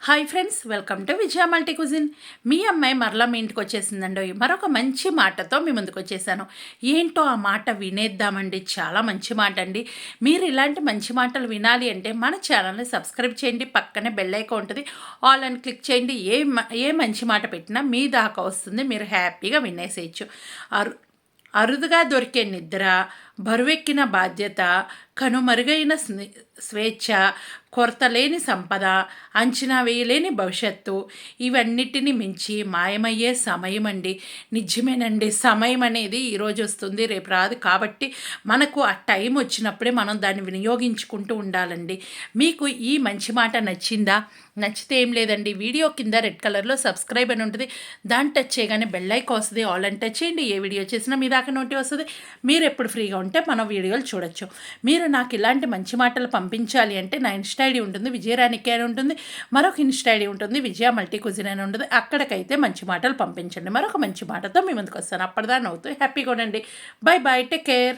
Hi friends, welcome to Vijaya multi cuisine. మీ అమ్మాయి మరలా మీ ఇంటికి వచ్చేసిందండి. మరొక మంచి మాటతో మీ ముందుకు వచ్చేసాను. ఏంటో ఆ మాట వినేద్దామండి. చాలా మంచి మాట అండి. మీరు ఇలాంటి మంచి మాటలు వినాలి అంటే మన ఛానల్ని సబ్స్క్రైబ్ చేయండి. పక్కనే బెల్ ఐకాన్ ఉంటుంది, ఆల్ అని క్లిక్ చేయండి. ఏ మంచి మాట పెట్టినా మీ దాకా వస్తుంది. మీరు హ్యాపీగా వినేసేయచ్చు. అరుదుగా దొరికే నిద్ర, బరువెక్కిన బాధ్యత, కనుమరుగైన స్వేచ్ఛ, కొరతలేని సంపద, అంచనా వేయలేని భవిష్యత్తు, ఇవన్నిటిని మించి మాయమయ్యే సమయం అండి. నిజమేనండి, సమయం అనేది ఈరోజు వస్తుంది, రేపు రాదు. కాబట్టి మనకు ఆ టైం వచ్చినప్పుడే మనం దాన్ని వినియోగించుకుంటూ ఉండాలండి. మీకు ఈ మంచి మాట నచ్చిందా? నచ్చితే ఏం లేదండి, వీడియో కింద రెడ్ కలర్లో సబ్స్క్రైబ్ అని ఉంటుంది, దాన్ని టచ్ చేయగానే బెల్ ఐకాన్ వస్తుంది, ఆల్ అని టచ్ చేయండి. ఏ వీడియో చేసినా మీ దాకా నోటి వస్తుంది. మీరు ఎప్పుడు ఫ్రీగా ఉంటే మన వీడియోలు చూడొచ్చు. మీరు నాకు ఇలాంటి మంచి మాటలు పంపించాలి అంటే నా ఇన్స్టా ఐడి ఉంటుంది, విజయరాణికి అని ఉంటుంది. మరొక ఇన్స్టా ఐడి ఉంటుంది, విజయ మల్టీ కుజిన్ అని ఉంటుంది. అక్కడికైతే మంచి మాటలు పంపించండి. మరొక మంచి మాటతో మీ ముందుకు వస్తాను. అప్పటిదా నవ్వుతూ హ్యాపీగా ఉండండి. Bye bye, take care.